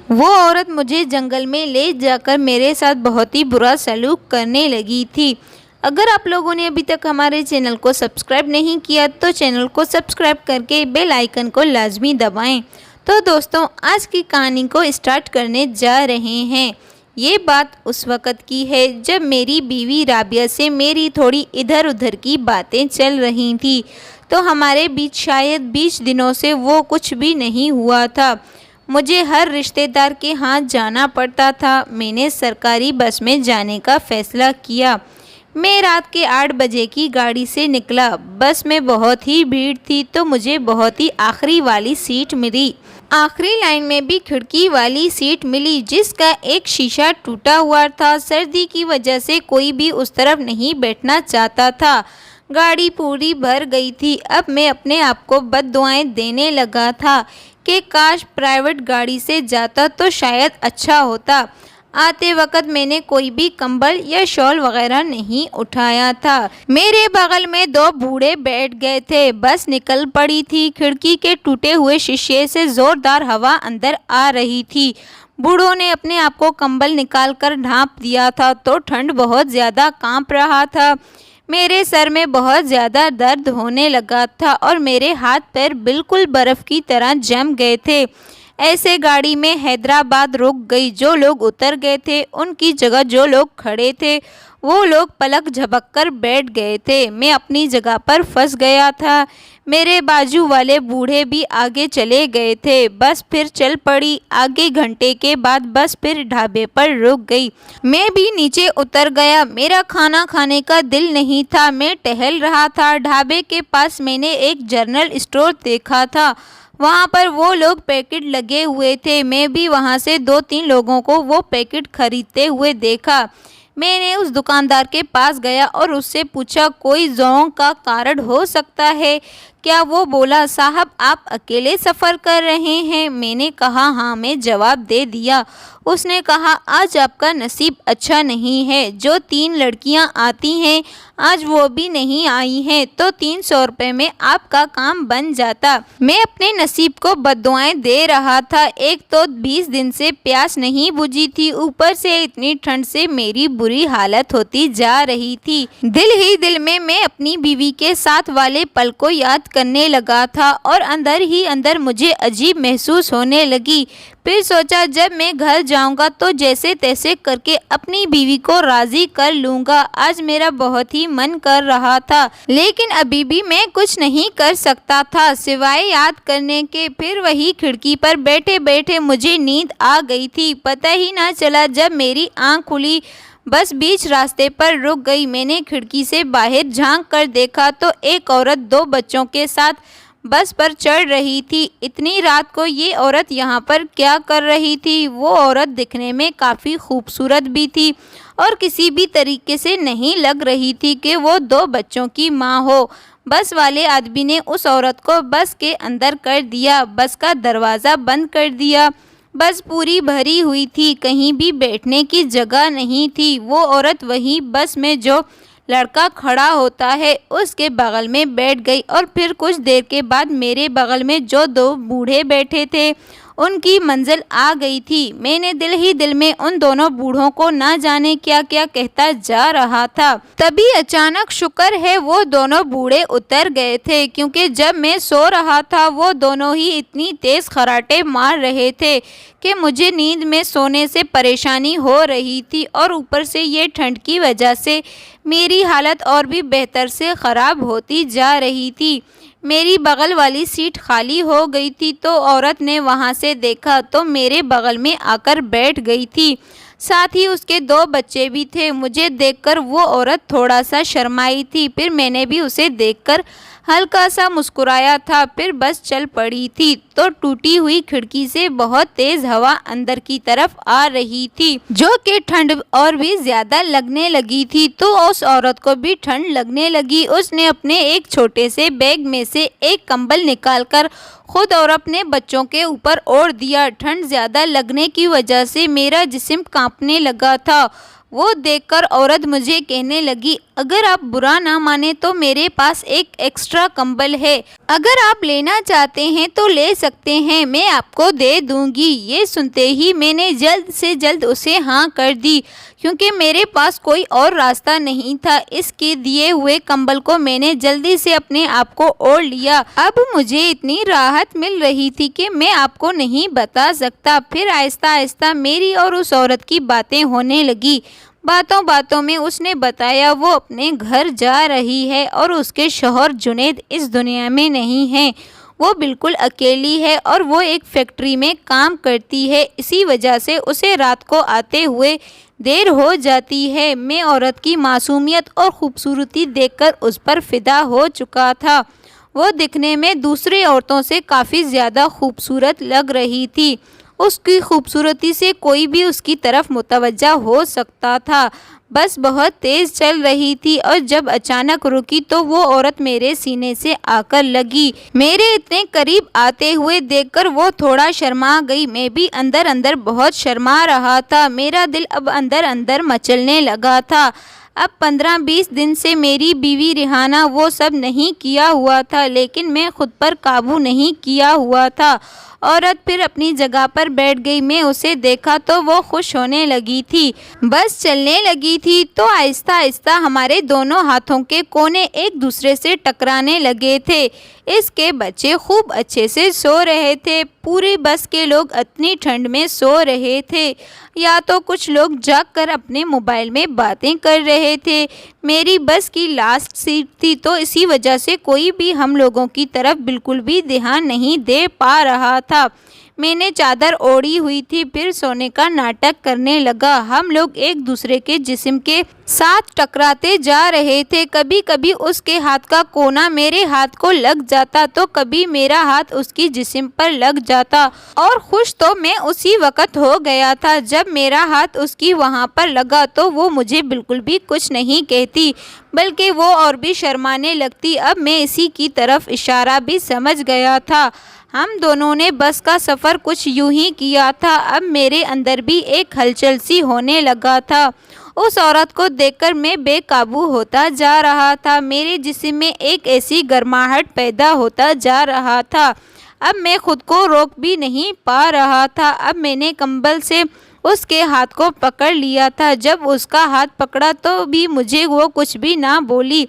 وہ عورت مجھے جنگل میں لے جا کر میرے ساتھ بہت ہی برا سلوک کرنے لگی تھی۔ اگر آپ لوگوں نے ابھی تک ہمارے چینل کو سبسکرائب نہیں کیا تو چینل کو سبسکرائب کر کے بیل آئیکن کو لازمی دبائیں۔ تو دوستوں، آج کی کہانی کو اسٹارٹ کرنے جا رہے ہیں۔ یہ بات اس وقت کی ہے جب میری بیوی رابعہ سے میری تھوڑی ادھر ادھر کی باتیں چل رہی تھیں، تو ہمارے بیچ شاید 20 دنوں سے وہ کچھ بھی نہیں ہوا تھا۔ مجھے ہر رشتہ دار کے ہاں جانا پڑتا تھا۔ میں نے سرکاری بس میں جانے کا فیصلہ کیا۔ میں رات کے 8 بجے کی گاڑی سے نکلا۔ بس میں بہت ہی بھیڑ تھی تو مجھے بہت ہی آخری والی سیٹ ملی۔ آخری لائن میں بھی کھڑکی والی سیٹ ملی جس کا ایک شیشہ ٹوٹا ہوا تھا۔ سردی کی وجہ سے کوئی بھی اس طرف نہیں بیٹھنا چاہتا تھا۔ گاڑی پوری بھر گئی تھی۔ اب میں اپنے آپ کو بد دعائیں دینے لگا تھا کہ کاش پرائیویٹ گاڑی سے جاتا تو شاید اچھا ہوتا۔ آتے وقت میں نے کوئی بھی کمبل یا شال وغیرہ نہیں اٹھایا تھا۔ میرے بغل میں 2 بوڑھے بیٹھ گئے تھے۔ بس نکل پڑی تھی۔ کھڑکی کے ٹوٹے ہوئے شیشے سے زوردار ہوا اندر آ رہی تھی۔ بوڑھوں نے اپنے آپ کو کمبل نکال کر ڈھانپ دیا تھا تو ٹھنڈ بہت زیادہ کانپ رہا تھا۔ میرے سر میں بہت زیادہ درد ہونے لگا تھا اور میرے ہاتھ پیر بالکل برف کی طرح جم گئے تھے۔ ایسے گاڑی میں حیدرآباد رک گئی۔ جو لوگ اتر گئے تھے ان کی جگہ جو لوگ کھڑے تھے وہ لوگ پلک جھپک کر بیٹھ گئے تھے۔ میں اپنی جگہ پر پھنس گیا تھا۔ میرے بازو والے بوڑھے بھی آگے چلے گئے تھے۔ بس پھر چل پڑی۔ آگے گھنٹے کے بعد بس پھر ڈھابے پر رک گئی۔ میں بھی نیچے اتر گیا۔ میرا کھانا کھانے کا دل نہیں تھا۔ میں ٹہل رہا تھا۔ ڈھابے کے پاس میں نے ایک جنرل اسٹور دیکھا تھا۔ وہاں پر وہ لوگ پیکٹ لگے ہوئے تھے۔ میں بھی وہاں سے 2-3 لوگوں کو وہ پیکٹ خریدتے ہوئے دیکھا۔ میں نے اس دکاندار کے پاس گیا اور اس سے پوچھا کوئی زونگ کا کارڈ ہو سکتا ہے کیا؟ وہ بولا صاحب آپ اکیلے سفر کر رہے ہیں؟ میں نے کہا ہاں، میں جواب دے دیا۔ اس نے کہا آج آپ کا نصیب اچھا نہیں ہے۔ جو 3 لڑکیاں آتی ہیں آج وہ بھی نہیں آئی ہیں تو 300 روپے میں آپ کا کام بن جاتا۔ میں اپنے نصیب کو بد دعائیں دے رہا تھا۔ ایک تو 20 دن سے پیاس نہیں بجھی تھی، اوپر سے اتنی ٹھنڈ سے میری بری حالت ہوتی جا رہی تھی۔ دل ہی دل میں اپنی بیوی کے ساتھ والے پل کو یاد کرنے لگا تھا اور اندر ہی اندر مجھے عجیب محسوس ہونے لگی۔ پھر سوچا جب میں گھر جاؤں گا تو جیسے تیسے کر کے اپنی بیوی کو راضی کر لوں گا۔ آج میرا بہت ہی من کر رہا تھا لیکن ابھی بھی میں کچھ نہیں کر سکتا تھا سوائے یاد کرنے کے۔ پھر وہی کھڑکی پر بیٹھے بیٹھے مجھے نیند آ گئی تھی۔ پتہ ہی نہ چلا جب میری آنکھ کھلی۔ بس بیچ راستے پر رک گئی۔ میں نے کھڑکی سے باہر جھانک کر دیکھا تو ایک عورت 2 بچوں کے ساتھ بس پر چڑھ رہی تھی۔ اتنی رات کو یہ عورت یہاں پر کیا کر رہی تھی؟ وہ عورت دکھنے میں کافی خوبصورت بھی تھی اور کسی بھی طریقے سے نہیں لگ رہی تھی کہ وہ 2 بچوں کی ماں ہو۔ بس والے آدمی نے اس عورت کو بس کے اندر کر دیا۔ بس کا دروازہ بند کر دیا۔ بس پوری بھری ہوئی تھی، کہیں بھی بیٹھنے کی جگہ نہیں تھی۔ وہ عورت وہیں بس میں جو لڑکا کھڑا ہوتا ہے اس کے بغل میں بیٹھ گئی اور پھر کچھ دیر کے بعد میرے بغل میں جو 2 بوڑھے بیٹھے تھے ان کی منزل آ گئی تھی۔ میں نے دل ہی دل میں ان دونوں بوڑھوں کو نہ جانے کیا کیا کہتا جا رہا تھا۔ تبھی اچانک شکر ہے وہ دونوں بوڑھے اتر گئے تھے، کیونکہ جب میں سو رہا تھا وہ دونوں ہی اتنی تیز خراٹے مار رہے تھے کہ مجھے نیند میں سونے سے پریشانی ہو رہی تھی اور اوپر سے یہ ٹھنڈ کی وجہ سے میری حالت اور بھی بہتر سے خراب ہوتی جا رہی تھی۔ میری بغل والی سیٹ خالی ہو گئی تھی تو عورت نے وہاں سے دیکھا تو میرے بغل میں آ کر بیٹھ گئی تھی۔ ساتھ ہی اس کے 2 بچے بھی تھے۔ مجھے دیکھ کر وہ عورت تھوڑا سا شرمائی تھی، پھر میں نے بھی اسے دیکھ کر ہلکا سا مسکرایا تھا۔ پھر بس چل پڑی تھی تو ٹوٹی ہوئی کھڑکی سے بہت تیز ہوا اندر کی طرف آ رہی تھی جو کہ ٹھنڈ اور بھی زیادہ لگنے لگی تھی تو اس عورت کو بھی ٹھنڈ لگنے لگی۔ اس نے اپنے ایک چھوٹے سے بیگ میں سے ایک کمبل نکال کر خود اور اپنے بچوں کے اوپر اوڑھ دیا۔ ٹھنڈ زیادہ لگنے کی وجہ سے میرا جسم کانپنے لگا تھا۔ وہ دیکھ کر عورت مجھے کہنے لگی، اگر آپ برا نہ مانے تو میرے پاس ایک ایکسٹرا کمبل ہے، اگر آپ لینا چاہتے ہیں تو لے سکتے ہیں، میں آپ کو دے دوں گی۔ یہ سنتے ہی میں نے جلد سے جلد اسے ہاں کر دی، کیونکہ میرے پاس کوئی اور راستہ نہیں تھا۔ اس کے دیے ہوئے کمبل کو میں نے جلدی سے اپنے آپ کو اوڑھ لیا۔ اب مجھے اتنی راحت مل رہی تھی کہ میں آپ کو نہیں بتا سکتا۔ پھر آہستہ آہستہ میری اور اس عورت کی باتیں ہونے لگی۔ باتوں باتوں میں اس نے بتایا وہ اپنے گھر جا رہی ہے اور اس کے شوہر جنید اس دنیا میں نہیں ہیں، وہ بالکل اکیلی ہے اور وہ ایک فیکٹری میں کام کرتی ہے، اسی وجہ سے اسے رات کو آتے ہوئے دیر ہو جاتی ہے۔ میں عورت کی معصومیت اور خوبصورتی دیکھ کر اس پر فدا ہو چکا تھا۔ وہ دکھنے میں دوسری عورتوں سے کافی زیادہ خوبصورت لگ رہی تھی، اس کی خوبصورتی سے کوئی بھی اس کی طرف متوجہ ہو سکتا تھا۔ بس بہت تیز چل رہی تھی اور جب اچانک رکی تو وہ عورت میرے سینے سے آ کر لگی۔ میرے اتنے قریب آتے ہوئے دیکھ کر وہ تھوڑا شرما گئی، میں بھی اندر اندر بہت شرما رہا تھا۔ میرا دل اب اندر اندر مچلنے لگا تھا۔ اب 15-20 دن سے میری بیوی ریحانہ وہ سب نہیں کیا ہوا تھا، لیکن میں خود پر قابو نہیں کیا ہوا تھا۔ عورت پھر اپنی جگہ پر بیٹھ گئی۔ میں اسے دیکھا تو وہ خوش ہونے لگی تھی، بس چلنے لگی تھی تو آہستہ آہستہ ہمارے دونوں ہاتھوں کے کونے ایک دوسرے سے ٹکرانے لگے تھے۔ اس کے بچے خوب اچھے سے سو رہے تھے، پوری بس کے لوگ اتنی ٹھنڈ میں سو رہے تھے، یا تو کچھ لوگ جاگ کر اپنے موبائل میں باتیں کر رہے تھے۔ میری بس کی لاسٹ سیٹ تھی تو اسی وجہ سے کوئی بھی ہم لوگوں کی طرف بالکل بھی دھیان نہیں دے پا رہا تھا۔ میں نے چادر اوڑھی ہوئی تھی، پھر سونے کا ناٹک کرنے لگا۔ ہم لوگ ایک دوسرے کے جسم کے ساتھ ٹکراتے جا رہے تھے، کبھی کبھی اس کے ہاتھ کا کونا میرے ہاتھ کو لگ جاتا تو کبھی میرا ہاتھ اس کی جسم پر لگ جاتا، اور خوش تو میں اسی وقت ہو گیا تھا جب میرا ہاتھ اس کی وہاں پر لگا تو وہ مجھے بالکل بھی کچھ نہیں کہتی، بلکہ وہ اور بھی شرمانے لگتی۔ اب میں اسی کی طرف اشارہ بھی سمجھ گیا تھا۔ ہم دونوں نے بس کا سفر کچھ یوں ہی کیا تھا۔ اب میرے اندر بھی ایک ہلچل سی ہونے لگا تھا۔ اس عورت کو دیکھ کر میں بے قابو ہوتا جا رہا تھا، میرے جسم میں ایک ایسی گرماہٹ پیدا ہوتا جا رہا تھا، اب میں خود کو روک بھی نہیں پا رہا تھا۔ اب میں نے کمبل سے اس کے ہاتھ کو پکڑ لیا تھا، جب اس کا ہاتھ پکڑا تو بھی مجھے وہ کچھ بھی نہ بولی۔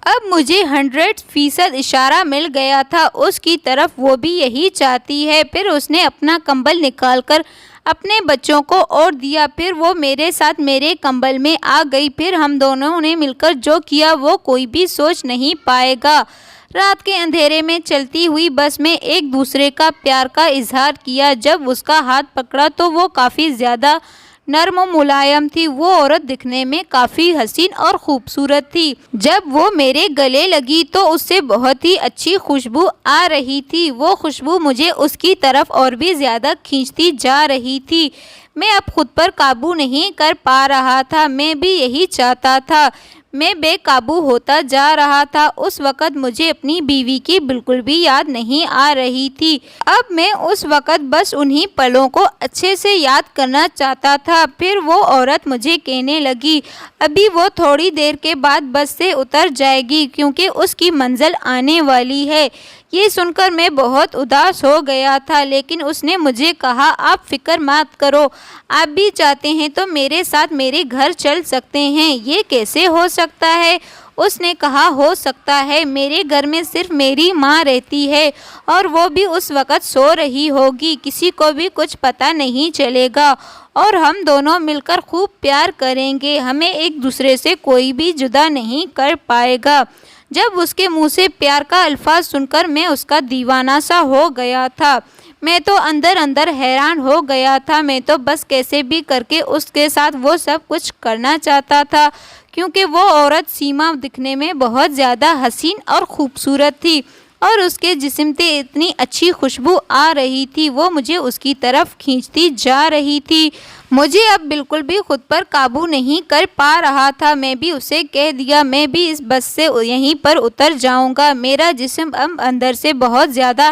اب مجھے 100% اشارہ مل گیا تھا اس کی طرف، وہ بھی یہی چاہتی ہے۔ پھر اس نے اپنا کمبل نکال کر اپنے بچوں کو اوڑھ دیا، پھر وہ میرے ساتھ میرے کمبل میں آ گئی۔ پھر ہم دونوں نے مل کر جو کیا وہ کوئی بھی سوچ نہیں پائے گا۔ رات کے اندھیرے میں چلتی ہوئی بس میں ایک دوسرے کا پیار کا اظہار کیا۔ جب اس کا ہاتھ پکڑا تو وہ کافی زیادہ نرم و ملائم تھی، وہ عورت دکھنے میں کافی حسین اور خوبصورت تھی۔ جب وہ میرے گلے لگی تو اس سے بہت ہی اچھی خوشبو آ رہی تھی، وہ خوشبو مجھے اس کی طرف اور بھی زیادہ کھینچتی جا رہی تھی۔ میں اب خود پر قابو نہیں کر پا رہا تھا، میں بھی یہی چاہتا تھا، میں بے قابو ہوتا جا رہا تھا۔ اس وقت مجھے اپنی بیوی کی بالکل بھی یاد نہیں آ رہی تھی، اب میں اس وقت بس انہی پلوں کو اچھے سے یاد کرنا چاہتا تھا۔ پھر وہ عورت مجھے کہنے لگی، ابھی وہ تھوڑی دیر کے بعد بس سے اتر جائے گی کیونکہ اس کی منزل آنے والی ہے۔ یہ سن کر میں بہت اداس ہو گیا تھا، لیکن اس نے مجھے کہا، آپ فکر مت کرو، آپ بھی چاہتے ہیں تو میرے ساتھ میرے گھر چل سکتے ہیں۔ یہ کیسے ہو سکتا ہے؟ اس نے کہا، ہو سکتا ہے، میرے گھر میں صرف میری ماں رہتی ہے اور وہ بھی اس وقت سو رہی ہوگی، کسی کو بھی کچھ پتہ نہیں چلے گا اور ہم دونوں مل کر خوب پیار کریں گے، ہمیں ایک دوسرے سے کوئی بھی جدا نہیں کر پائے گا۔ جب اس کے منہ سے پیار کا الفاظ سن کر میں اس کا دیوانہ سا ہو گیا تھا، میں تو اندر اندر حیران ہو گیا تھا۔ میں تو بس کیسے بھی کر کے اس کے ساتھ وہ سب کچھ کرنا چاہتا تھا، کیونکہ وہ عورت سیما دکھنے میں بہت زیادہ حسین اور خوبصورت تھی اور اس کے جسم سے اتنی اچھی خوشبو آ رہی تھی، وہ مجھے اس کی طرف کھینچتی جا رہی تھی۔ مجھے اب بالکل بھی خود پر قابو نہیں کر پا رہا تھا۔ میں بھی اسے کہہ دیا، میں بھی اس بس سے یہیں پر اتر جاؤں گا، میرا جسم اب اندر سے بہت زیادہ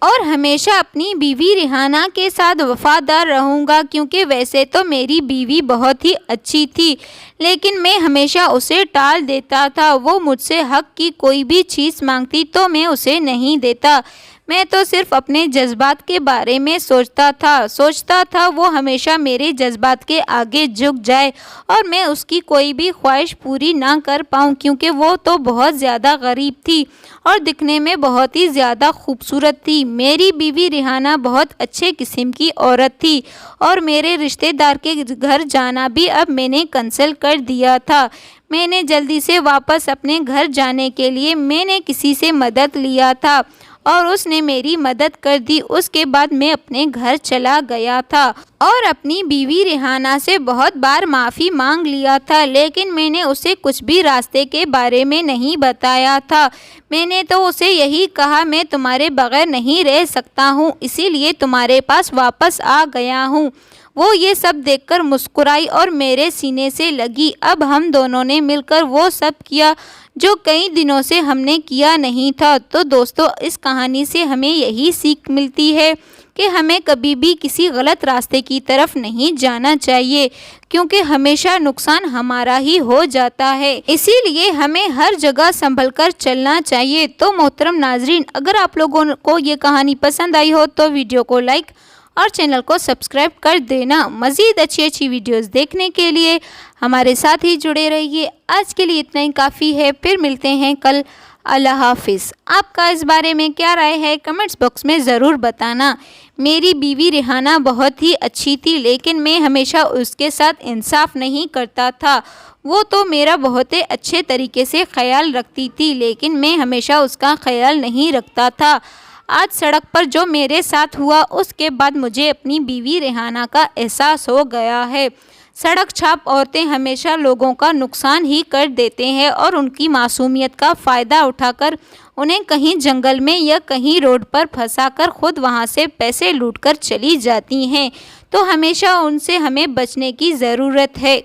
اور ہمیشہ اپنی بیوی ریحانہ کے ساتھ وفادار رہوں گا، کیونکہ ویسے تو میری بیوی بہت ہی اچھی تھی، لیکن میں ہمیشہ اسے ٹال دیتا تھا۔ وہ مجھ سے حق کی کوئی بھی چیز مانگتی تو میں اسے نہیں دیتا۔ میں تو صرف اپنے جذبات کے بارے میں سوچتا تھا وہ ہمیشہ میرے جذبات کے آگے جھک جائے اور میں اس کی کوئی بھی خواہش پوری نہ کر پاؤں، کیونکہ وہ تو بہت زیادہ غریب تھی اور دکھنے میں بہت ہی زیادہ خوبصورت تھی۔ میری بیوی ریحانہ بہت اچھے قسم کی عورت تھی اور میرے رشتہ دار کے گھر جانا بھی اب میں نے کنسل کر دیا تھا۔ میں نے جلدی سے واپس اپنے گھر جانے کے لیے میں نے کسی سے مدد لیا تھا اور اس نے میری مدد کر دی۔ اس کے بعد میں اپنے گھر چلا گیا تھا اور اپنی بیوی ریحانہ سے بہت بار معافی مانگ لیا تھا، لیکن میں نے اسے کچھ بھی راستے کے بارے میں نہیں بتایا تھا۔ میں نے تو اسے یہی کہا میں تمہارے بغیر نہیں رہ سکتا ہوں، اسی لیے تمہارے پاس واپس آ گیا ہوں۔ وہ یہ سب دیکھ کر مسکرائی اور میرے سینے سے لگی۔ اب ہم دونوں نے مل کر وہ سب کیا جو کئی دنوں سے ہم نے کیا نہیں تھا۔ تو دوستو، اس کہانی سے ہمیں یہی سیکھ ملتی ہے کہ ہمیں کبھی بھی کسی غلط راستے کی طرف نہیں جانا چاہیے، کیونکہ ہمیشہ نقصان ہمارا ہی ہو جاتا ہے۔ اسی لیے ہمیں ہر جگہ سنبھل کر چلنا چاہیے۔ تو محترم ناظرین، اگر آپ لوگوں کو یہ کہانی پسند آئی ہو تو ویڈیو کو لائک اور چینل کو سبسکرائب کر دینا۔ مزید اچھی ویڈیوز دیکھنے کے لیے ہمارے ساتھ ہی جڑے رہیے۔ آج کے لیے اتنا ہی کافی ہے، پھر ملتے ہیں کل۔ اللہ حافظ۔ آپ کا اس بارے میں کیا رائے ہے کمنٹس باکس میں ضرور بتانا۔ میری بیوی ریحانہ بہت ہی اچھی تھی، لیکن میں ہمیشہ اس کے ساتھ انصاف نہیں کرتا تھا۔ وہ تو میرا بہت اچھے طریقے سے خیال رکھتی تھی، لیکن میں ہمیشہ اس کا خیال نہیں رکھتا تھا۔ آج سڑک پر جو میرے ساتھ ہوا، اس کے بعد مجھے اپنی بیوی ریحانہ کا احساس ہو گیا ہے۔ سڑک چھاپ عورتیں ہمیشہ لوگوں کا نقصان ہی کر دیتے ہیں اور ان کی معصومیت کا فائدہ اٹھا کر انہیں کہیں جنگل میں یا کہیں روڈ پر پھنسا کر خود وہاں سے پیسے لوٹ کر چلی جاتی ہیں۔ تو ہمیشہ ان سے ہمیں بچنے کی ضرورت ہے۔